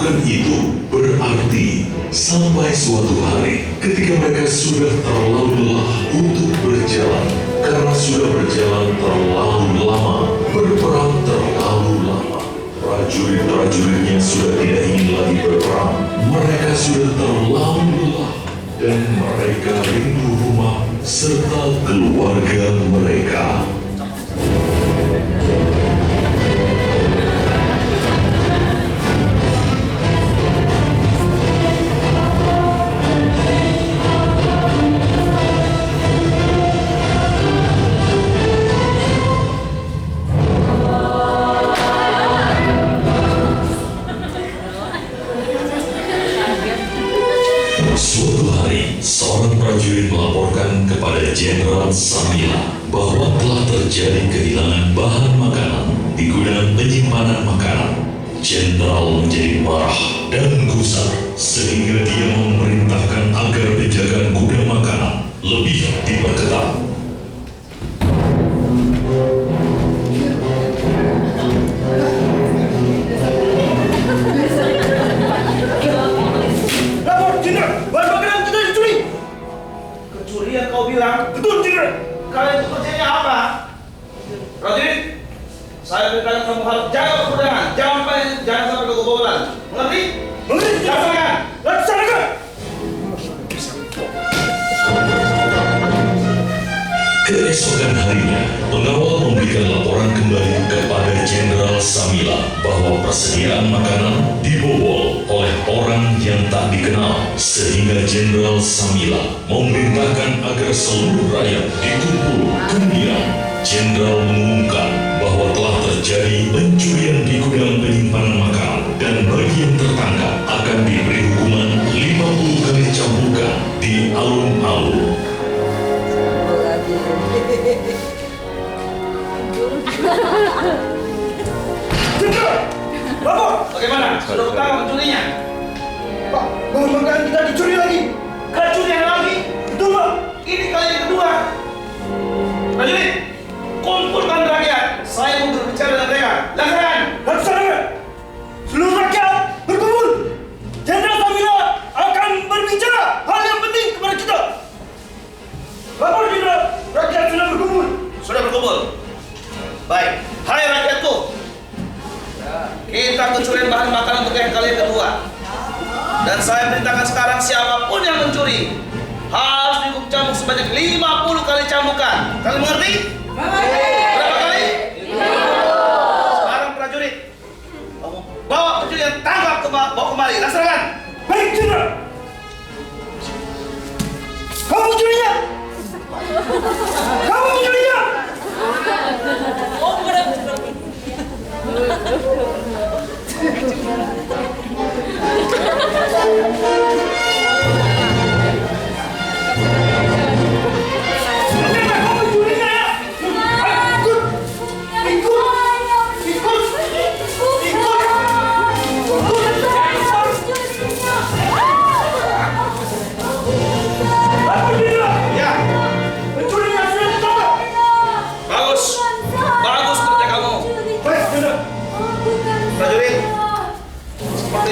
melakukan itu berarti sampai suatu hari ketika mereka sudah terlalu lelah untuk berjalan, karena sudah berjalan terlalu lama, berperang terlalu lama. Prajurit-prajuritnya sudah tidak ingin lagi berperang. Mereka sudah terlalu lelah dan mereka rindu rumah serta keluarga mereka. Suatu hari, seorang prajurit melaporkan kepada Jenderal Samila bahwa telah terjadi kehilangan bahan makanan di gudang penyimpanan makanan. Jenderal menjadi marah dan gusar sehingga dia memerintahkan agar penjagaan gudang makanan lebih diperketat. Kau bilang betul tidak? Kalian itu kerjanya apa? Prajurit, saya beritahu kamu harus jaga pergudangan, jangan sampai kebobolan. Mengerti? Mengerti. Laksanakan. Laksanakan. Keesokan harinya, pengawal memberikan laporan kembali kepada Jenderal Samila bahwa persediaan makanan dibobol oleh orang yang tak dikenal, sehingga Jenderal Samila memerintahkan agar seluruh rakyat dikumpul. Kemudian, Jenderal mengumumkan bahwa telah terjadi pencurian di gudang penyimpanan makanan dan bagi yang tertangkap akan diberi hukuman 50 kali cambukan di alun-alun. Jenderal, lapor. Bagaimana? Sudah ketangkap pencurinya? Pak, bahkan kita dicuri lagi. Kacurnya lagi? Betul, Pak. Ini kali yang kedua. Prajurit, kumpulkan rakyat. Saya mau berbicara dengan mereka. Laksanakan. Laksanakan. Seluruh rakyat berkumpul. Jenderal Samila akan berbicara hal yang penting kepada kita. Lapor, Jenderal. Rakyat sudah berkumpul. Sudah berkumpul. Baik. Hai rakyatku. Kita pencurian bahan makanan untuk yang kali kedua. Dan saya perintahkan sekarang siapapun yang mencuri harus dihukum cambuk sebanyak 50 kali cambukan. Kalian mengerti? Berapa kali? 50. Sekarang prajurit, kamu bawa pencuri yang tangkap bawa kembali. Laksanakan. Baik, Jenderal. Kamu mencurinya. Kamu mencurinya.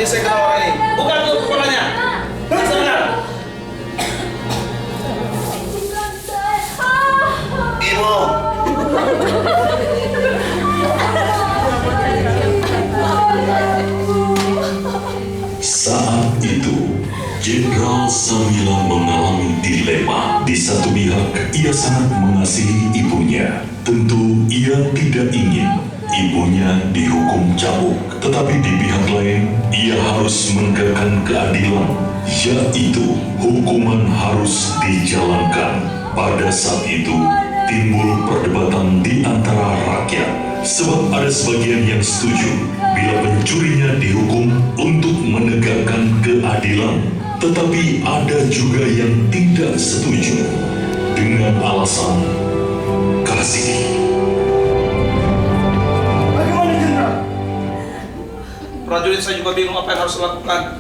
Saya kenal orang ini. Bukan tuh kepalanya. Laksanakan. Ibu. Saat itu, Jenderal Samila mengalami dilema. Di satu pihak, ia sangat mengasihi ibunya. Tentu ia tidak ingin ibunya dihukum cambuk, tetapi di pihak lain ia harus menegakkan keadilan, yaitu hukuman harus dijalankan. Pada saat itu timbul perdebatan di antara rakyat, sebab ada sebagian yang setuju bila pencurinya dihukum untuk menegakkan keadilan, tetapi ada juga yang tidak setuju dengan alasan kasih. Prajurit, saya juga bingung apa yang harus dilakukan.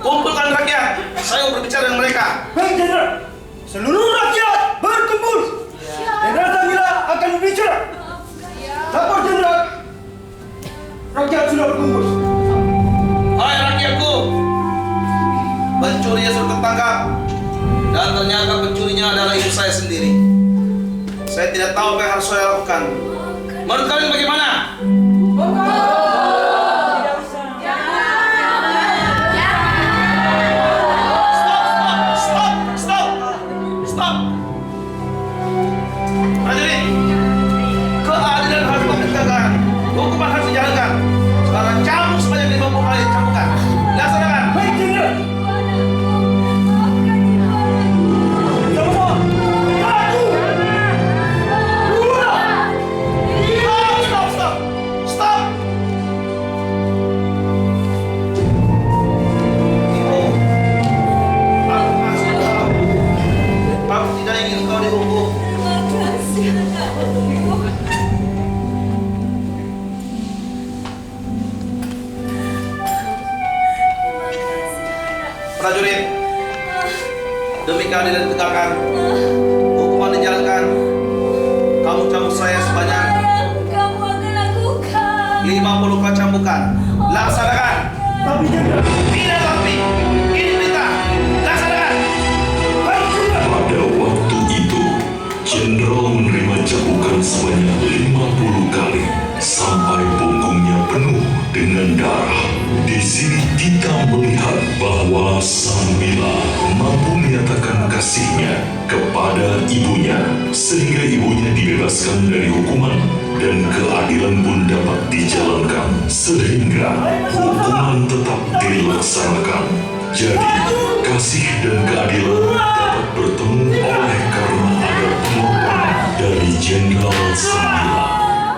Kumpulkan rakyat. Saya mau berbicara dengan mereka. Baik, Jenderal. Seluruh rakyat berkumpul. Jenderal Samila akan berbicara. Lapor, Jenderal. Rakyat sudah berkumpul. Hai tangkap. Dan ternyata pencurinya adalah ibu saya sendiri. Saya tidak tahu apa yang harus saya lakukan. Menurut kalian bagaimana? Stop. Prajurit, keadilan harus ditegakkan, hukuman harus dijalankan. Sekarang cambuk sebanyak 50 kali cambukan. Laksanakan. Baik, Jenderal. Stop. Ibu, aku masih tahu. Aku tidak ingin kau dihukum. Prajurit, demi keadilan ditegakkan, hukuman dijalankan. Kamu cambuk saya sebanyak Kamu akan lakukan. 50 kali cambukan. Laksanakan. Tapi Jenderal, Tidak tapi. Ini perintah. Laksanakan. baik Jenderal. Pada waktu itu, Jenderal menerima cambukan sebanyak 50 kali sampai punggungnya penuh dengan darah. Di sini kita melihat bahwa Sang Mila mampu menyatakan kasihnya kepada ibunya sehingga ibunya dibebaskan dari hukuman dan keadilan pun dapat dijalankan sehingga hukuman tetap dilaksanakan. Jadi, kasih dan keadilan dapat bertemu oleh karena ada pengorbanan dari Jenderal Sang Mila.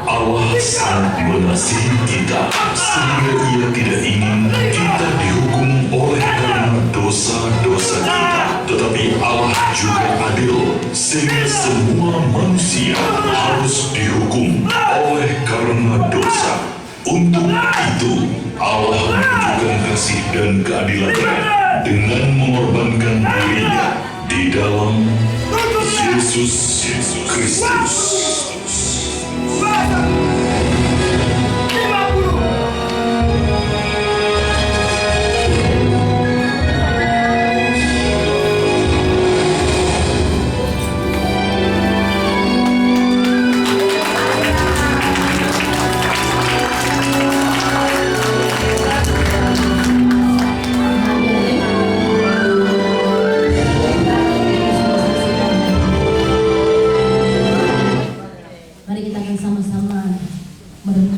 Allah sangat mengasihi kita sehingga Ia tidak ingin kita dihukum oleh karena dosa-dosa kita. Tetapi Allah juga adil sehingga semua manusia harus dihukum oleh karena dosa. Untuk itu Allah menunjukkan kasih dan keadilannya dengan mengorbankan dirinya di dalam Yesus Kristus.